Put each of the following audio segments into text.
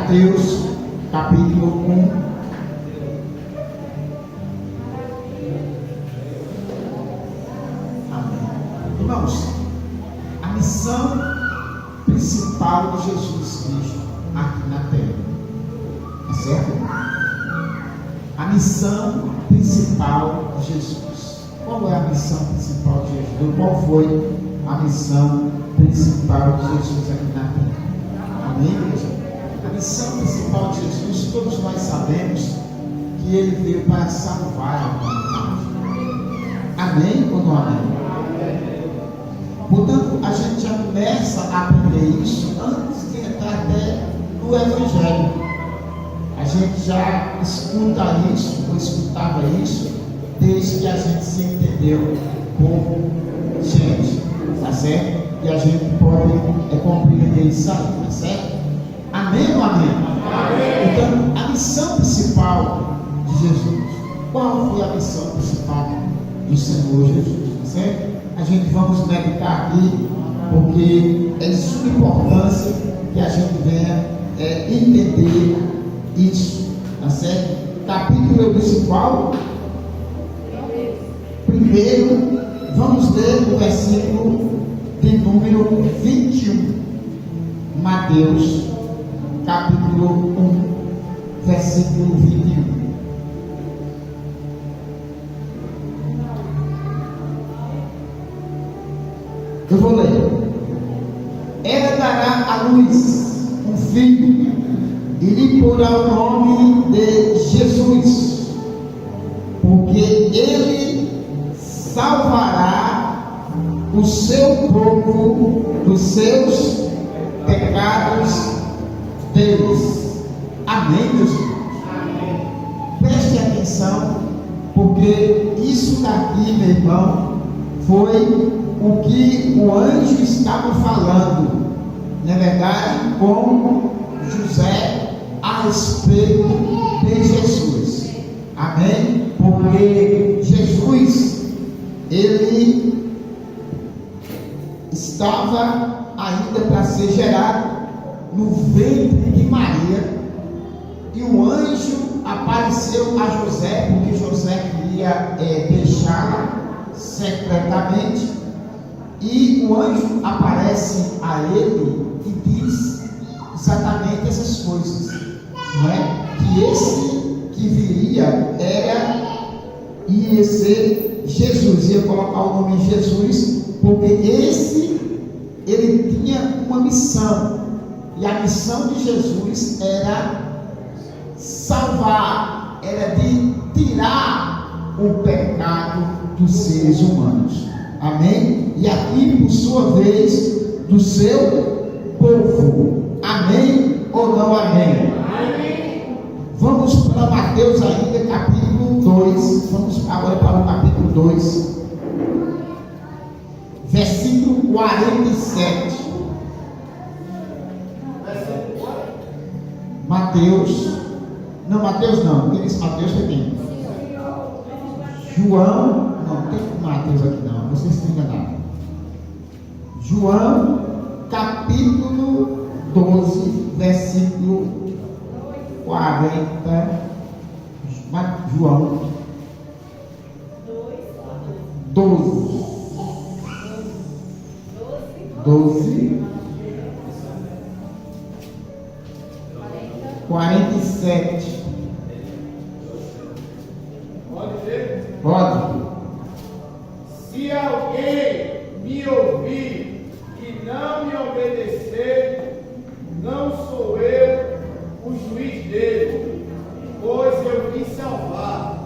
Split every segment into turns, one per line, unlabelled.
Mateus capítulo 1. Amém. Irmãos, a missão principal de Jesus Cristo aqui na terra, é certo? A missão principal de Jesus. Qual é a missão principal de Jesus? Qual foi a missão principal de Jesus aqui na terra? Amém, igreja? A missão principal de Jesus, todos nós sabemos que ele veio para salvar a humanidade. Amém ou não amém? Portanto, a gente já começa a aprender isso antes de entrar até no Evangelho. A gente já escuta isso, ou escutava isso, desde que a gente se entendeu como gente, tá certo? E a gente pode compreender isso aí, tá certo? Amém ou amém? Amém? Então, a missão principal de Jesus, qual foi a missão principal do Senhor Jesus, tá certo? A gente vamos meditar aqui, porque é de suma importância que a gente venha entender isso, tá certo? Capítulo eu disse qual? Primeiro, vamos ler o versículo de número 21. Mateus, capítulo 1, versículo 21. Eu vou ler. Ela dará à luz um filho, e lhe porá o nome de Jesus, porque ele salvará o seu povo dos seus pecados deles. Amém, meus irmãos? Amém. Preste atenção, porque isso daqui, meu irmão, foi o que o anjo estava falando, na verdade, com José a respeito de Jesus. Amém? Porque Jesus, ele estava ainda para ser gerado no ventre de Maria, e o anjo apareceu a José, porque José queria deixá-la secretamente. E o anjo aparece a ele e diz exatamente essas coisas, não é? Que esse que viria ia ser Jesus, ia colocar o nome de Jesus, porque ele tinha uma missão, e a missão de Jesus era salvar, era de tirar o pecado dos seres humanos. Amém? E aqui, por sua vez, do seu povo. Amém ou não amém? Amém. Vamos para Mateus ainda, capítulo 2. Vamos agora para o capítulo 2, versículo 47. Mateus não. Quem disse Mateus foi quem? João. Não tem Mateus aqui não, vocês estão enganados. João, capítulo 12, versículo 40. João 12, 47. Pode.
Se alguém me ouvir e não me obedecer, não sou eu o juiz dele, pois eu vim salvar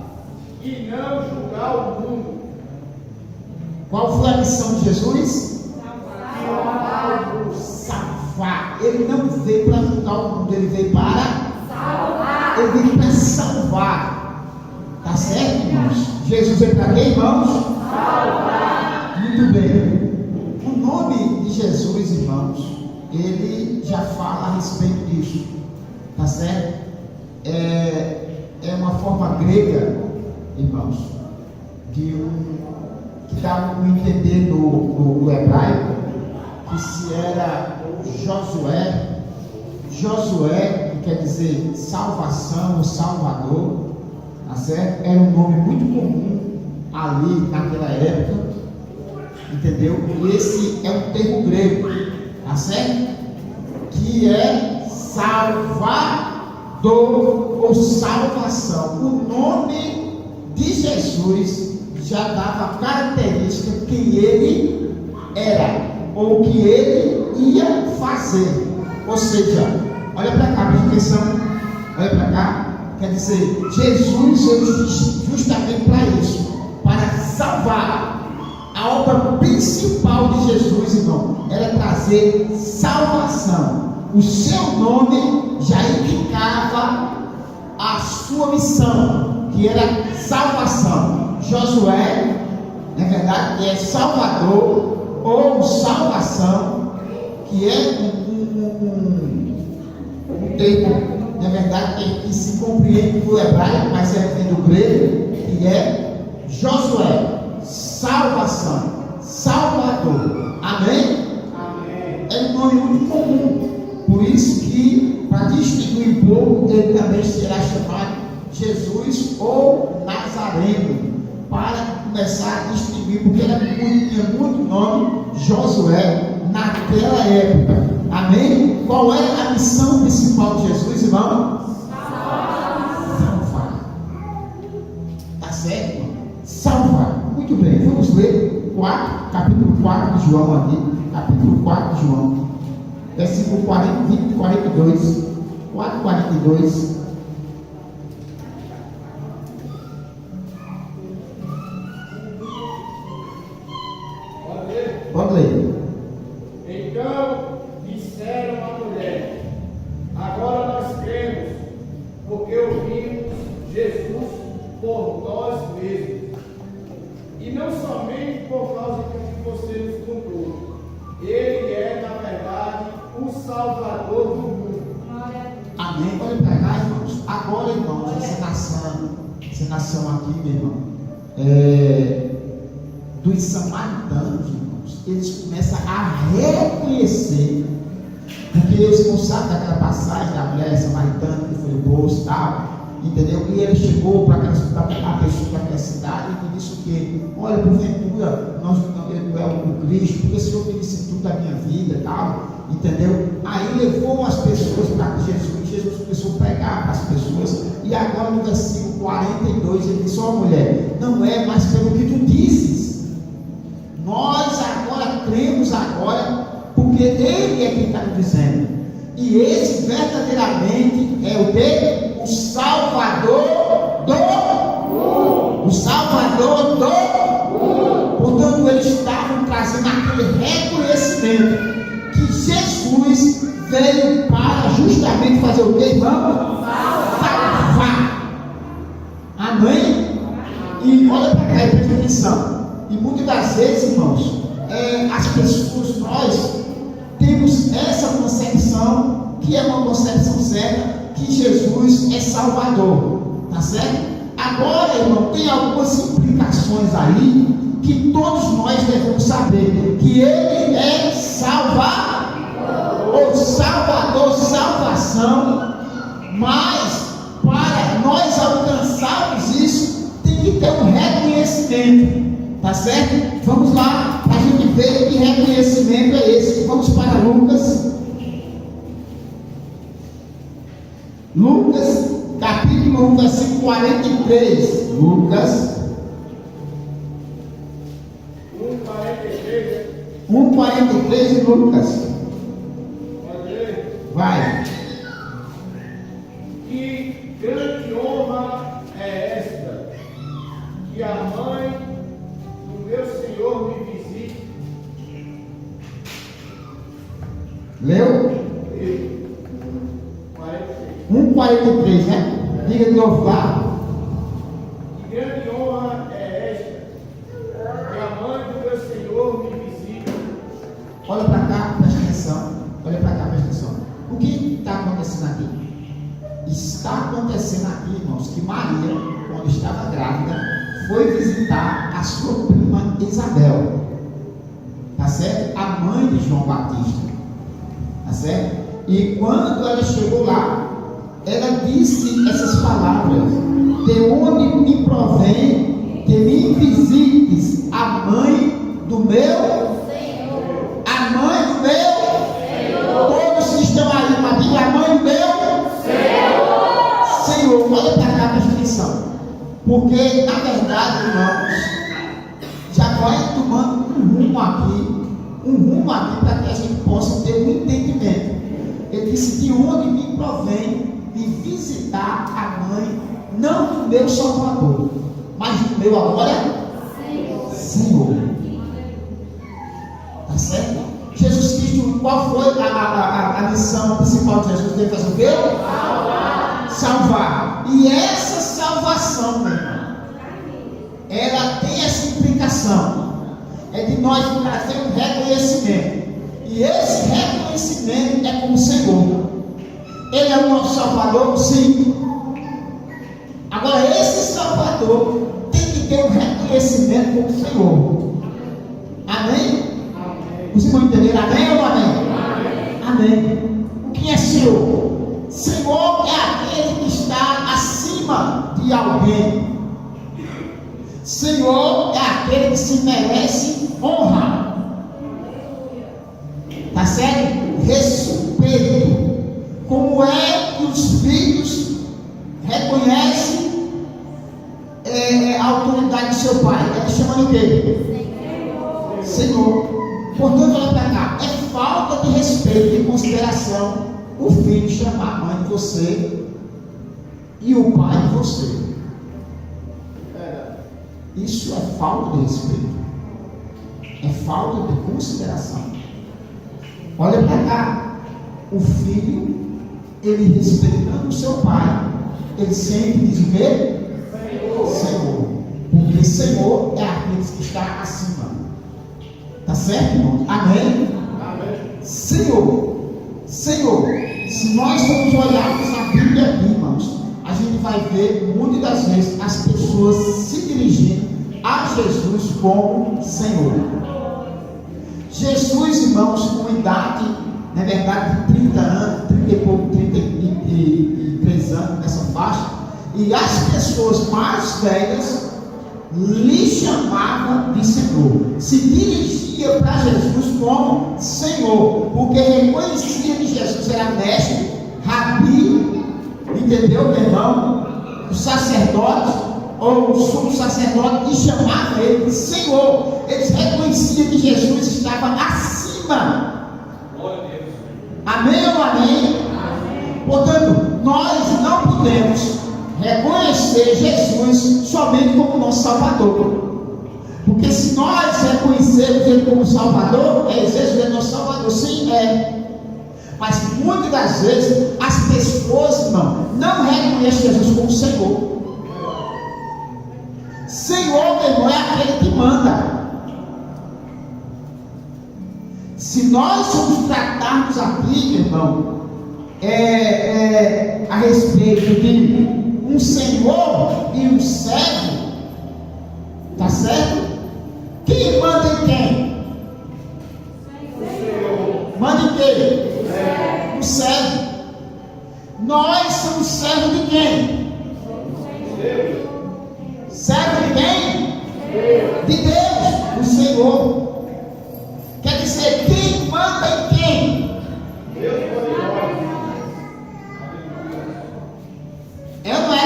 e não julgar o mundo.
Qual foi a missão de Jesus? Salvar. Ele não veio para julgar o mundo, ele veio para salvar. Ele veio para salvar. Tá certo, irmãos? Jesus veio para quê, irmãos? Salvar. Muito bem. O nome de Jesus, irmãos, ele já fala a respeito disso. Tá certo? É uma forma grega, irmãos, que dá um entender no hebraico, que se era Josué quer dizer salvação, o Salvador, tá certo? Era um nome muito comum ali naquela época, entendeu? E esse é um termo grego, tá certo? Que é Salvador ou salvação. O nome de Jesus já dava característica que ele era, ou que ele ia fazer. Ou seja, olha para cá, presta atenção, olha para cá. Quer dizer, Jesus veio justamente para isso, para salvar. A obra principal de Jesus, irmão, era trazer salvação. O seu nome já indicava a sua missão, que era salvação. Josué, na verdade, é Salvador ou salvação, que é um termo, na verdade, que se compreende do hebraico, mas vem do grego, que é Josué, salvação, Salvador. Amém?
Amém.
É um nome muito comum, por isso que, para distinguir um pouco, ele também será chamado Jesus ou Nazareno, para começar a distinguir, porque tinha muito nome Josué naquela época. Amém? Qual era a missão principal de Jesus, irmão? Salvar. Tá certo, irmão? Salvar. Muito bem, vamos ler capítulo 4 de João aqui. Capítulo 4 de João. Versículo 42. 4:42. Pode ler.
Então disseram à mulher: agora nós cremos, porque ouvimos Jesus por nós mesmos, e não somente por causa do que você nos contou. Ele é, na verdade, o Salvador do mundo.
Amém. Olha para cá, irmãos. Agora, irmãos, essa nação aqui, meu irmão, dos samaritanos, irmãos, eles começam a reconhecer, porque eles não sabem daquela passagem da mulher samaritana que foi o bolso e tal, entendeu? E ele chegou para aquela cidade e disse o quê? Olha, porventura, eu é o Cristo, porque o Senhor me disse tudo da minha vida e tal, entendeu? Aí levou as pessoas para Jesus, Jesus começou a pregar para as pessoas, e agora no versículo 42 ele disse: ó mulher, não é mais pelo que tu dizes, nós agora cremos agora, porque ele é quem está nos dizendo, e esse verdadeiramente é o que? O Salvador do mundo. O Salvador do mundo. Portanto, eles estavam trazendo aquele reconhecimento que Jesus veio para justamente fazer o que, irmão? Salvar. Amém? E olha para cá, presta atenção. E muitas das vezes, irmãos, as pessoas, nós temos essa concepção, que é uma concepção certa, que Jesus é Salvador, tá certo? Agora, irmão, tem algumas implicações aí que todos nós devemos saber, que ele é Salvador, salvação, mas para nós alcançarmos isso, tem que ter um reconhecimento, tá certo? Vamos lá, para a gente ver que reconhecimento é esse. Vamos para Lucas, capítulo 1, versículo 43. Lucas 1:43 de Lucas. Vai.
Que grande honra é esta, que a mãe do meu Senhor me visite.
Leu? 1:43, né? Diga de novo lá.
Que grande honra é esta, que a mãe do meu Senhor me visite.
Olha para cá, presta atenção. Olha para cá, presta atenção. O que está acontecendo aqui? Está acontecendo aqui, irmãos, que Maria, quando estava grávida, foi visitar a sua prima Isabel, tá certo? A mãe de João Batista, tá certo? E quando ela chegou lá, ela disse essas palavras: de onde me provém que me visites a mãe do meu Senhor. A mãe do meu Senhor. Todos que estão aí, uma Bíblia, a mãe do meu Senhor. Senhor, olha para cá, presta atenção. Porque, na verdade, irmãos, já vai tomando um rumo aqui para que a gente possa ter um entendimento. Ele disse: de onde me provém de visitar a mãe, não do meu Salvador, mas do meu agora Senhor. Tá certo? Jesus Cristo, qual foi a missão principal de Jesus? Ele faz o quê? Salvar. E essa salvação, meu irmão, ela tem essa implicação. É de nós trazer um reconhecimento. E esse reconhecimento é com o Senhor. Ele é o nosso Salvador, sim. Agora, esse Salvador tem que ter um reconhecimento com o Senhor. Amém? Os irmãos entenderam? Amém ou não amém? Amém. O que é Senhor? Senhor é aquele que está acima de alguém. Senhor é aquele que se merece honra. Tá certo? Respeito. Como é que os filhos reconhecem a autoridade do seu pai? Ele chama de quê? Senhor. Portanto, olha para cá. É falta de respeito e consideração o filho chamar a mãe de você e o pai de você. Isso é falta de respeito. É falta de consideração. Olha para cá. O filho, ele respeitando o seu pai, ele sempre diz o quê? Senhor. Porque Senhor é aquele que está acima. Tá certo, irmão? Amém? Senhor. Senhor. Se nós formos olharmos na Bíblia aqui, irmãos, a gente vai ver muitas das vezes as pessoas se dirigindo a Jesus como Senhor. Jesus, irmãos, com idade, na verdade, de 30 anos, 30 e pouco, 33 anos nessa faixa, e as pessoas mais velhas lhe chamavam de Senhor, se dirigia para Jesus como Senhor, porque reconhecia que Jesus era mestre, rabi, entendeu, meu irmão? O sacerdote, ou o sumo sacerdote, e chamava ele de Senhor. Eles reconheciam que Jesus estava acima. Amém ou não amém? Portanto, nós não podemos reconhecer Jesus somente como nosso Salvador. Porque se nós reconhecermos Ele como Salvador, Jesus é nosso Salvador. Sim, é. Mas muitas das vezes as pessoas, irmão, não reconhecem Jesus como Senhor. Senhor, meu irmão, é aquele que manda. Se nós formos tratarmos aqui, meu irmão, a respeito de um senhor e um servo, tá certo? Quem manda em quem? Manda em quem? O servo. Nós somos servos de quem? Servo de quem? De Deus, o Senhor. Quer dizer, quem manda em quem? É ou não é?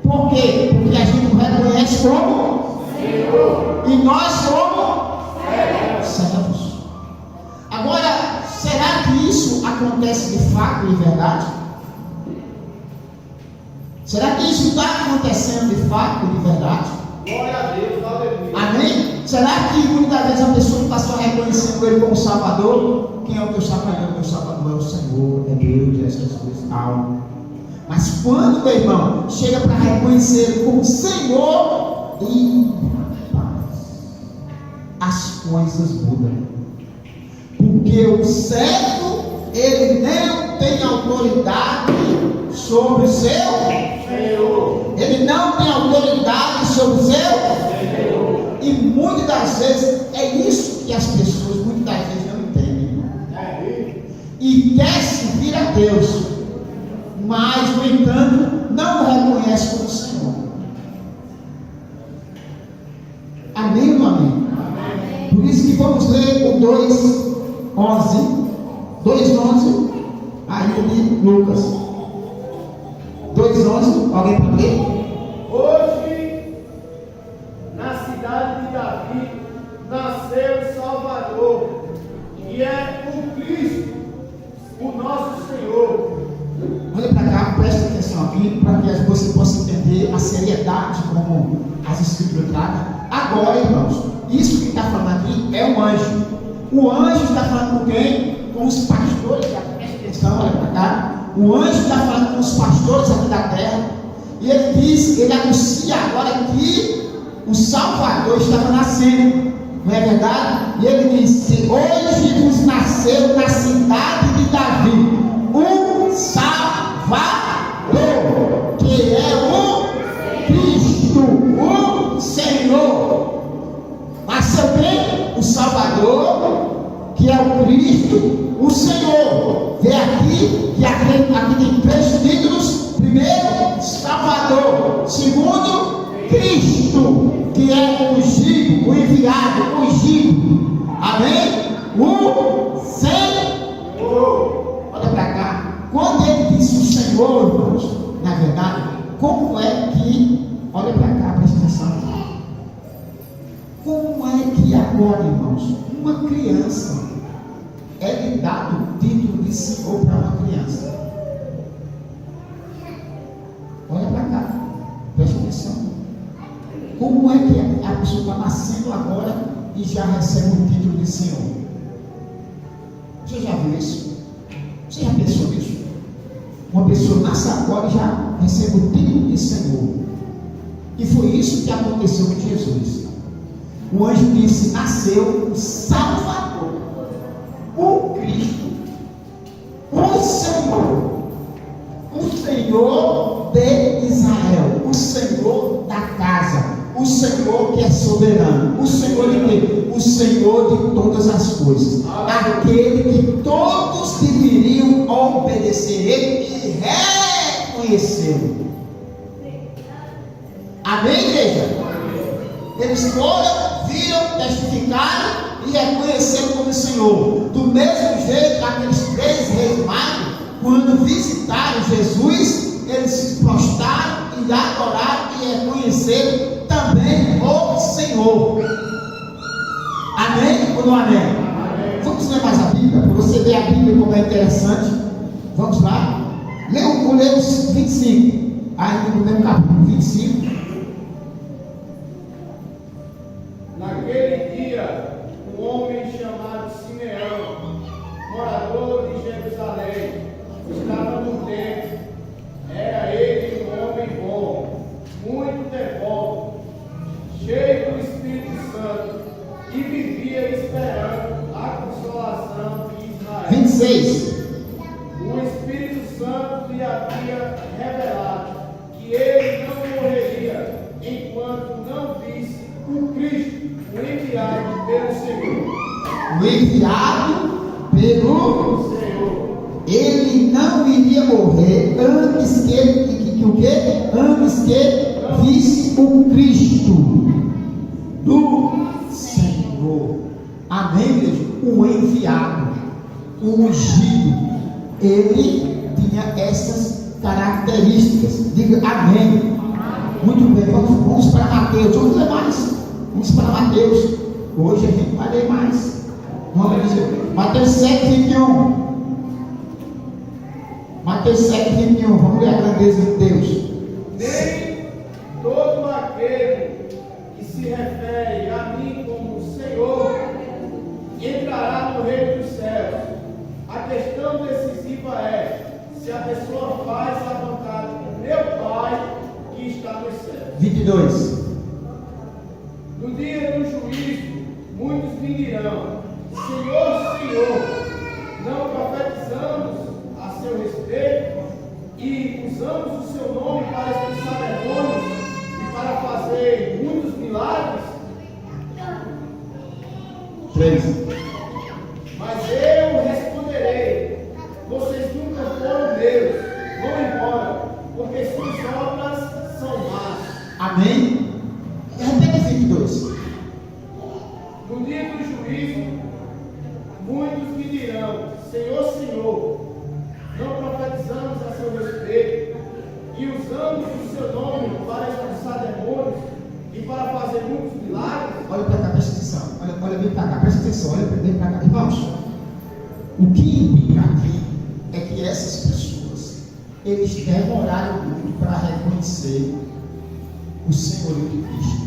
Por quê? Porque a gente não reconhece como Senhor. E nós somos servos. Agora, será que isso acontece de fato e de verdade? Será que isso está acontecendo de fato e de verdade?
Glória a Deus, aleluia.
Amém? Será que muitas vezes a pessoa está só reconhecendo Ele como Salvador? Quem é o teu Salvador? O teu Salvador é o Senhor, é Deus, é Jesus, tal. Mas quando, meu irmão, chega para reconhecer Ele como Senhor, e as coisas mudam. Porque o servo, ele não tem autoridade sobre o seu Senhor. Ele não tem autoridade sobre o seu Senhor. E muitas das vezes é isso que as pessoas muitas vezes não entendem. E quer servir a Deus, reconhece como Senhor. Amém ou não amém? Por isso que vamos ler o 2:11 ainda de Lucas. 2:11, alguém pode ler?
Hoje, na cidade de Davi, nasceu o Salvador, que é o Cristo, o nosso Senhor.
Olha para cá, preste atenção aqui, para que você possa entender a seriedade como as Escrituras tratam. Agora, irmãos, isso que está falando aqui é um anjo. O anjo está falando com quem? Com os pastores. Preste atenção, olha para cá. O anjo está falando com os pastores aqui da terra. E ele diz, ele anuncia agora que o Salvador estava nascendo. Não é verdade? E ele disse: hoje nos nasceu na cidade de Davi um Salvador, que é o Cristo, o Senhor. Nasceu quem? O Salvador, que é o Cristo, o Senhor. Vê aqui que aqui tem 3 títulos. Primeiro, Salvador. Segundo, Cristo, que é o ungido, o enviado, o ungido. Amém? O Senhor. Olha para cá. Quando ele disse o Senhor, irmãos, na verdade, como é que, olha para cá, presta atenção. Como é que agora, irmãos, uma criança é lhe dado o título de Senhor para uma criança? Olha para cá, presta atenção. Como é que a pessoa está nascendo agora e já recebe o título de Senhor? Você já viu isso? Você já pensou nisso? Uma pessoa nasce agora e já recebe o título de Senhor. E foi isso que aconteceu com Jesus. O anjo disse: nasceu o Salvador, o Cristo, o Senhor de Israel, o Senhor da casa, o Senhor que é soberano, o Senhor de quê? O Senhor de todas as coisas, aquele que todos deveriam obedecer Ele e reconhecê-lo. Amém, igreja? Eles foram, viram, testificaram e reconheceram como Senhor. Do mesmo jeito, aqueles 3 reis magos, quando visitaram Jesus, eles se prostraram e adoraram e reconheceram também o Senhor. Amém ou não amém? Amém. Vamos ler mais a Bíblia, para você ver a Bíblia como é interessante. Vamos lá? Leia os 25, ainda no mesmo capítulo 25.
Naquele dia, um homem chamado Simeão, morador de Jerusalém, estava no templo. Era ele um homem bom, muito devoto, cheio do Espírito Santo, e vivia esperando a consolação de Israel. 26. O Espírito Santo lhe havia revelado que ele não morreria enquanto não visse o Cristo, o enviado pelo Senhor.
O enviado pelo Senhor. Ele não iria morrer antes que o quê? Antes que visse o Cristo do Senhor. Amém, igreja? O enviado, o ungido, ele tinha essas características. Diga amém. Muito bem, vamos para Mateus. Vamos ler mais. Vamos para Mateus. Hoje a gente vai ler mais. Vamos dizer, Mateus 7:21. Mateus 7:21. Vamos ler a grandeza de Deus.
Nem todo aquele que se refere a mim como Senhor entrará no reino dos céus. A questão decisiva é se a pessoa faz a vontade do meu Pai que está nos céus.
22.
No dia do juízo, muitos me dirão: Senhor, Senhor, não profetizamos a seu respeito e usamos o seu nome para expulsar demônios e para fazer muitos milagres?
3.
Mas eu responderei: vocês nunca foram meus, vão embora, porque suas obras
Amém? Repete 22.
No dia do juízo, muitos me dirão: Senhor, Senhor, não profetizamos a seu respeito e usamos o seu nome para expulsar demônios e para fazer muitos milagres?
Olha para cá, presta atenção. Olha bem para cá, presta atenção. Olha bem para cá. Irmãos, o que implica aqui é que essas pessoas, eles demoraram muito para reconhecer o senhorio de Cristo.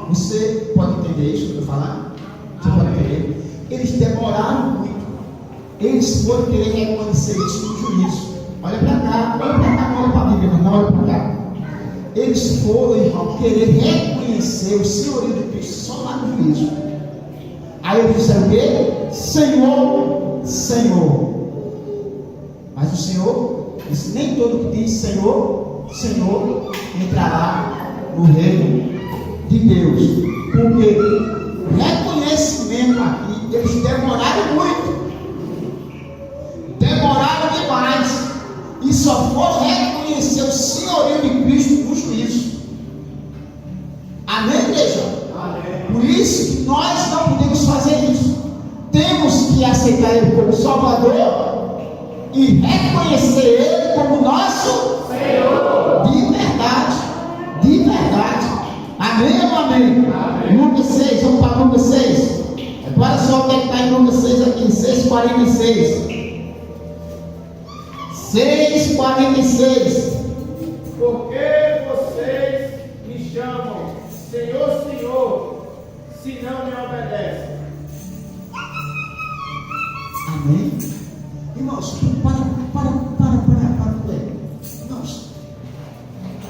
Você pode entender isso que eu estou falando? Você pode entender? Eles demoraram muito. Eles foram querer reconhecer isso no juízo. Olha para cá, não olha para a Bíblia, não olha para cá. Eles foram, irmão, querer reconhecer o senhorio de Cristo só lá no juízo. Aí eles disseram o quê? Senhor, Senhor. Mas o Senhor disse: nem todo que diz Senhor, Senhor entrará no reino de Deus. Porque o reconhecimento aqui, eles demoraram muito. Demoraram demais. E só foram reconhecer o senhorio de Cristo no juízo. Amém, igreja? Amém. Por isso que nós não podemos fazer isso. Temos que aceitar Ele como Salvador e reconhecer Ele como nosso Senhor. De verdade. De verdade. Amém ou amém? Amém. Lucas 6, vamos para Lucas 6. Agora só o que está em Lucas 6 aqui, 6:46. 6:46.
Porque vocês me chamam Senhor, Senhor, se não me obedecem.
Amém? Irmãos, para tudo aí. Irmãos,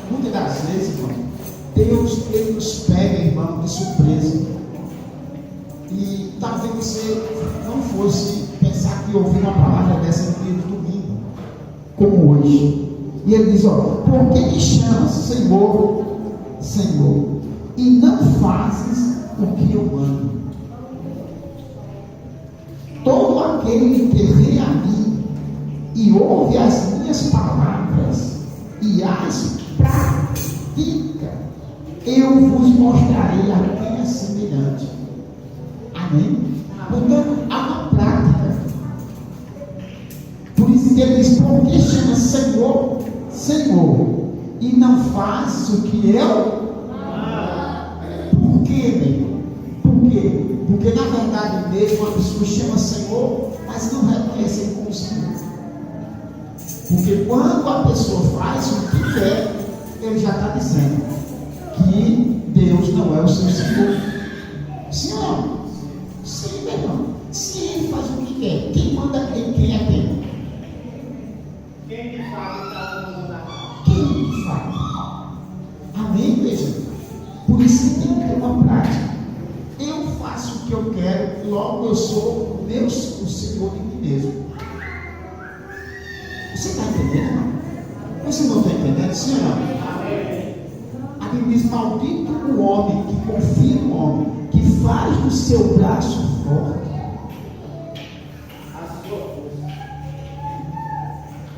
muitas das vezes, irmão, Deus, Ele nos pega, irmão, de surpresa. E talvez você não fosse pensar que ouvir uma palavra dessa no dia do domingo, como hoje. E Ele diz: ó, por que me chamas Senhor, Senhor, e não fazes o que eu mando? Todo aquele que vem a mim e ouve as minhas palavras e as pratica, eu vos mostrarei a quem é semelhante. Amém? Portanto, há uma prática. Por isso que Ele diz: por que chama Senhor, Senhor, e não fazes o que eu? Por quê, meu irmão? Por quê? Porque na verdade mesmo a pessoa chama Senhor, mas não reconhece Ele como Senhor. Porque quando a pessoa faz o que quer, Ele já está dizendo que Deus não é o seu Senhor. Sim ou não? Sim, meu irmão. Se Ele faz o que quer, quem manda quem é quem?
Quem me fala está mandando?
Quem me fala? Amém, igreja? Por isso tem que ter uma prática. Eu faço o que eu quero, logo eu sou o Senhor de mim mesmo. Você está entendendo, irmão? Você não está entendendo, sim ou não? A Bíblia diz: maldito o homem que confia no homem, que faz do seu braço forte
A sua força.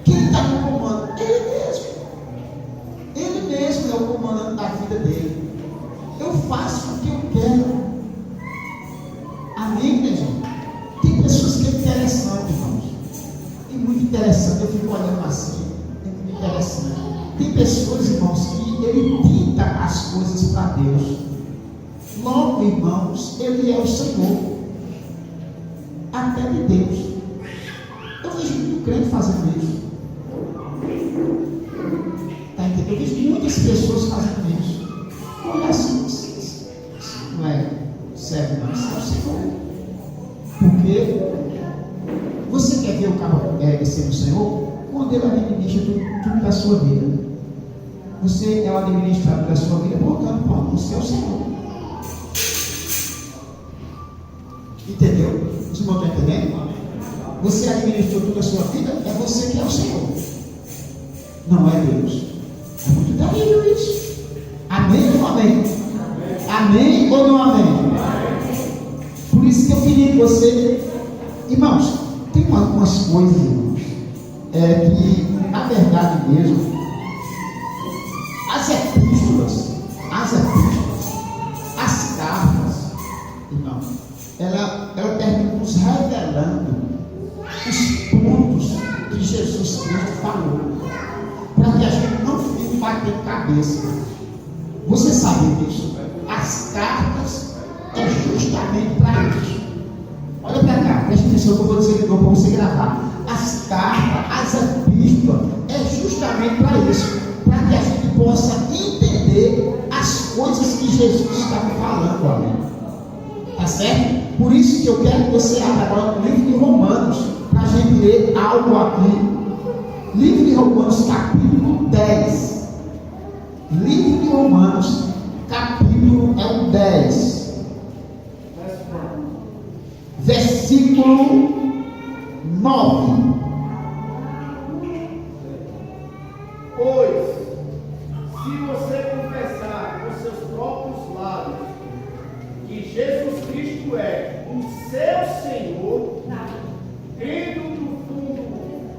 Quem está no comando? Ele mesmo. Ele mesmo é o comandante da vida dele. Eu faço o que eu quero. Amém, igreja? Tem pessoas que é interessante, irmãos. É muito interessante. Eu fico olhando assim. É muito interessante. Tem pessoas, irmãos, que ele dita as coisas para Deus. Logo, irmãos, Ele é o Senhor. Até de Deus. Eu vejo muito crente fazendo isso. Está entendendo? Eu vejo muitas pessoas fazendo isso. Olha assim, isso não é servo, não, isso é o Senhor. Porque você quer ver o cabo ser o Senhor quando Ele administra tudo da sua vida. Você é o administrador da sua vida, portanto, você é o Senhor. Entendeu? Os irmãos estão entendendo? Você administrou tudo a sua vida, é você que é o Senhor. Não é Deus. É muito terrível isso. Amém ou não amém? Amém ou não amém? Por isso que eu queria que você... Irmãos, tem algumas coisas, irmãos, que, na verdade mesmo, as epístolas irmão, ela termina nos revelando os pontos que Jesus Cristo falou, para que a gente não fique batendo cabeça. Você sabe disso? As cartas é justamente para isso. Olha para cá, preste atenção que eu vou dizer de novo para você gravar. As cartas, as epístolas, é justamente para isso, para que a gente possa entender as coisas que Jesus está me falando, amém? Tá certo? Por isso que eu quero que você abra agora no livro de Romanos, para a gente ler algo aqui. Livro de Romanos, capítulo 10. Livro de Romanos, capítulo 10. Versículo 9.
Pois, se você confessar com seus próprios lábios que Jesus Cristo é o seu Senhor, crendo no fundo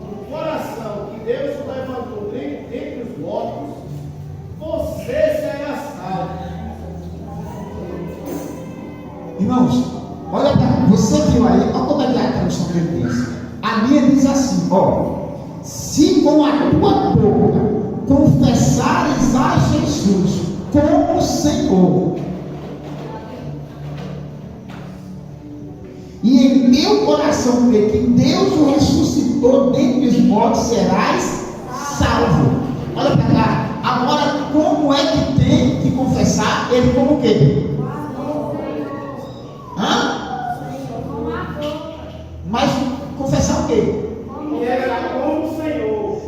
do coração que Deus o levantou dentre os mortos, você será salvo.
Irmãos, olha para você viu aí, olha como é que a tradução dele diz. A minha diz assim, ó: se com a tua boca confessares a Jesus como Senhor, e em teu coração crer que Deus o ressuscitou dentre os mortos, serás salvo. Olha para cá. Agora, como é que tem que confessar ele como o quê? Mas confessar o quê?
Que era como Senhor.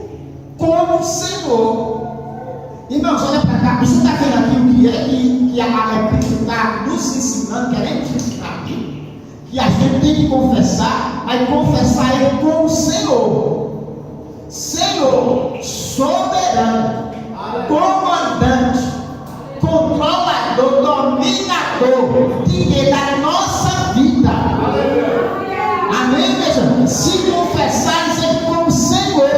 Como Senhor. Irmãos, olha para cá. Você está vendo aqui o que é que a Epístola está nos ensinando, querendo nos ensinar aqui? Que a gente tem que confessar, aí confessar ele como Senhor. Senhor, soberano, comandante, controlador, dominador da nossa vida. Amém, veja? Se confessares ele como Senhor.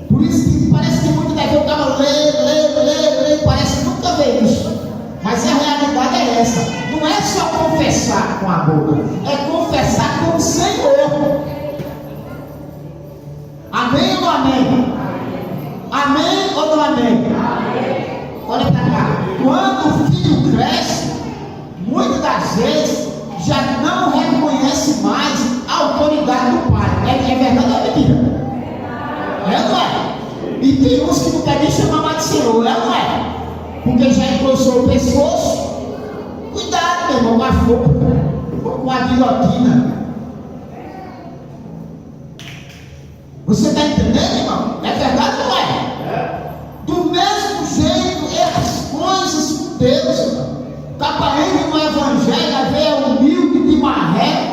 Por isso que parece que muitas vezes eu estava lendo, parece que nunca veio isso. Mas a realidade é essa. Não é só confessar com a boca, é confessar com o Senhor. Amém ou não amém? Amém ou não amém? Olha para cá. Quando o filho cresce, muitas das vezes já não reconhece mais a autoridade do pai. É verdade ou é mentira? É ou não é? E tem uns que não querem nem chamar mais de Senhor, é ou não é? Porque já encostou o pescoço. Cuidado, meu irmão, com a fogo, com a guilhotina. Você está entendendo, irmão? É verdade ou não é? Do mesmo jeito, as coisas com Deus, irmão. Está parando no evangelho, é humilde de maré.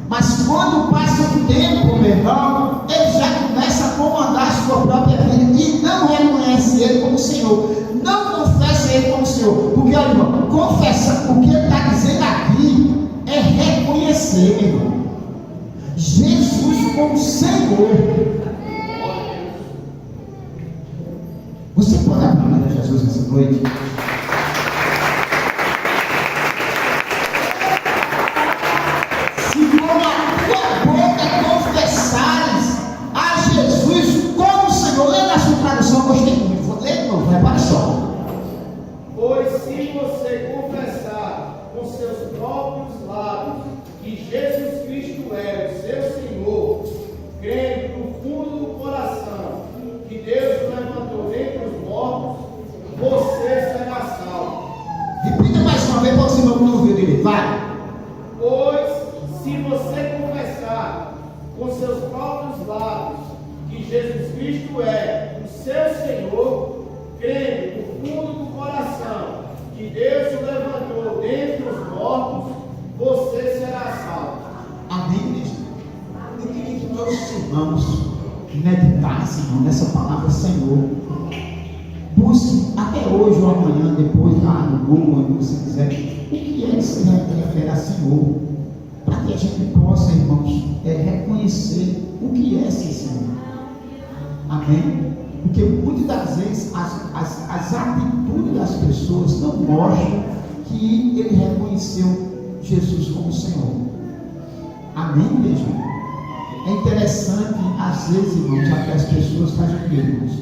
Mas quando passa o tempo, meu irmão, ele já começa a comandar a sua própria vida e não reconhece ele como Senhor. Não confessa ele como Senhor. Porque, olha, irmão, confessa, o que ele está dizendo aqui é reconhecer, meu irmão, Jesus como Senhor. Você pode aplaudir a Jesus essa noite? Se com a tua boca confessares a Jesus como Senhor, lê na sua tradução, eu gostei muito. Lê de novo, repare só.
Pois se você confessar com seus próprios lábios que Jesus Cristo é o seu Senhor, crendo no fundo do coração que Deus o levantou dentre os mortos, você será salvo.
Repita mais uma vez para você não ouvir direito. Vai.
Pois se você confessar com seus próprios lábios que Jesus Cristo é o seu Senhor, crendo no fundo do coração que Deus o levantou dentre os mortos, você será salvo.
Amém, mesmo. Eu queria que todos os irmãos meditassem nessa palavra Senhor. Busque até hoje ou amanhã, depois lá no Google, onde você quiser, o que é que se refere a Senhor, para que a gente possa, irmãos, reconhecer o que é ser Senhor. Amém? Porque muitas das vezes as atitudes das pessoas não mostra que ele reconheceu Jesus como Senhor. Amém, igreja? É interessante, às vezes, irmãos, que as pessoas fazem o que, irmãos?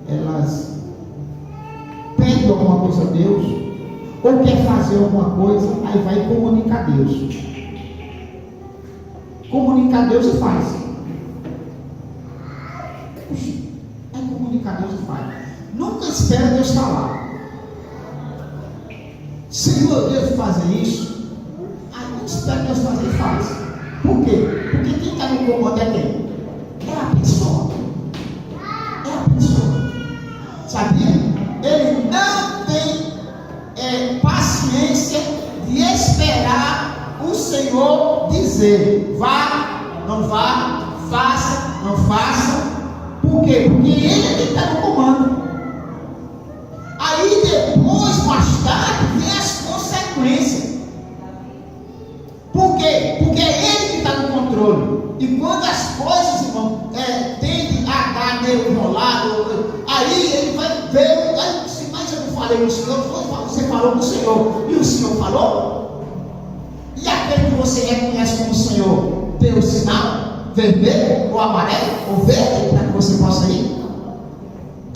Elas pedem alguma coisa a Deus, ou quer fazer alguma coisa, aí vai e comunica a Deus. Comunica a Deus e faz. É comunicar a Deus e faz. Nunca espera Deus falar. Senhor, eu devo fazer isso. Aí não espera Deus fazer e faz. Por quê? Porque quem está no comando é quem? É a pessoa. É a pessoa. Sabia? Ele não tem paciência de esperar o Senhor dizer: vá, não vá, faça, não faça. Por quê? Porque ele é quem está no comando. Aí depois, mais tarde, vem as consequências. Por quê? Porque é ele que está no controle. E quando as coisas, irmão, tendem a dar meio enrolado, aí ele vai ver, mas eu não falei no Senhor, você falou no Senhor, e o Senhor falou? E aquele que você reconhece como Senhor, tem o sinal vermelho, ou amarelo, ou verde, para que você possa ir?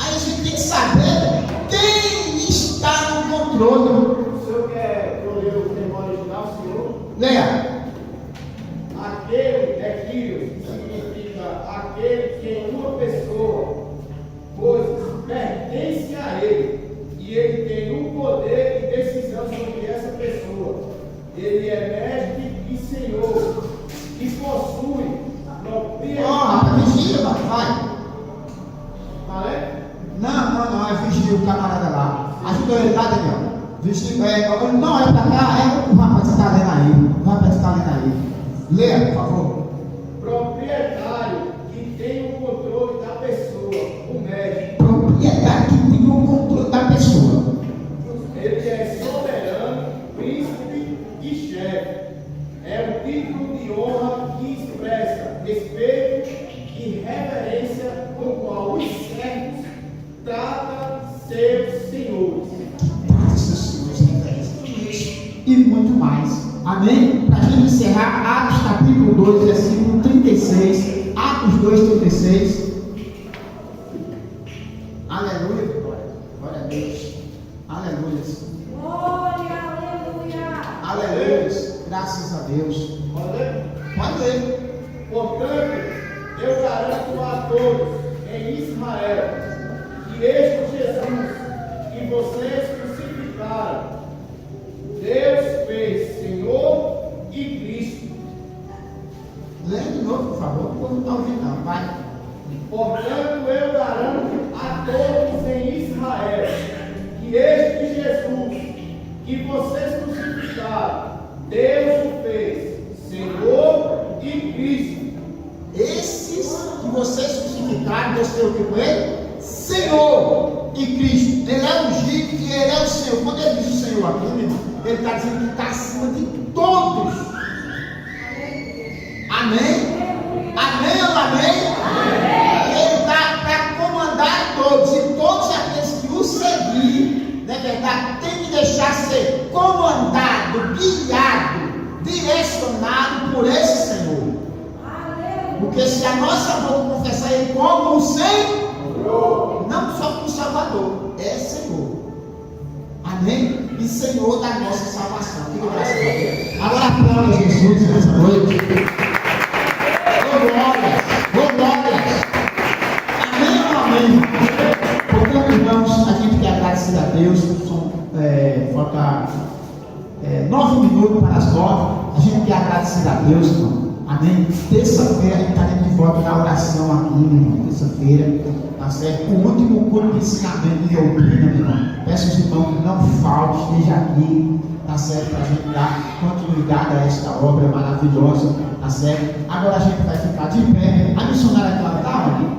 Aí a gente tem que saber quem está no controle.
O senhor quer que eu leia o termo original, senhor?
Leia.
Aquele significa aquele que em uma pessoa, pois pertence a ele, e ele tem um poder de decisão sobre essa pessoa. Ele é mestre e senhor, que possui propriedade.
Vigia, vai.
Valeu?
Não, é vigia o camarada lá. Ajuda ele lá, Daniel. Vigia, não, é pra cá, o rapaz está lendo aí. O rapaz está lendo aí. Leia, por favor.
Proprietário que tem o controle da pessoa, o mestre.
Propriedade que tem o controle da pessoa.
Ele é soberano, príncipe e chefe. É um título de honra que expressa respeito e reverência com o qual os servos tratam seus senhores.
E muito mais. Amém? Para a gente encerrar, Atos capítulo 2, versículo 36. Atos 2, 36. Aleluia. Glória a Deus. Aleluia.
Glória, aleluia.
Aleluia. Graças a Deus. Pode ler.
Portanto, eu garanto a todos em Israel que este Jesus que vocês crucificaram, Deus fez Senhor e Cristo.
Lê de novo, por favor. O povo não está ouvindo, não. Vai.
Portanto, eu garanto a todos em Israel que este Jesus que vocês crucificaram, Deus o fez Senhor e Cristo.
Esses que vocês crucificaram, Deus tem o que com ele? Senhor e Cristo. Ele é ungido e ele é o Senhor. Quando ele diz o Senhor aqui, meu irmão, ele está dizendo que está acima de todos. Amém? Amém ou amém? Amém. Ele está para comandar todos. E todos aqueles que o seguir, na verdade, tem que deixar ser comandado, guiado, direcionado por esse Senhor. Porque se a nossa boca confessar Ele como o Senhor, não só como Salvador, é Senhor. Amém? E Senhor da nossa salvação. Fica graças a Deus. Agora aplauda Jesus nessa noite. Glória. Amém ou amém? Portanto, irmãos, a gente quer agradecer a Deus. Falta 9 minutos para as 9. A gente quer agradecer a Deus, irmão. Amém? Terça-feira a gente está de volta na oração aqui, meu irmão. Terça-feira, tá certo? O último culto de ensinamento de doutrina, meu irmão. Peço aos irmãos que não faltem, esteja aqui, tá certo? Para a gente dar continuidade a esta obra maravilhosa, tá certo? Agora a gente vai ficar de pé. A missionária Clara está onde?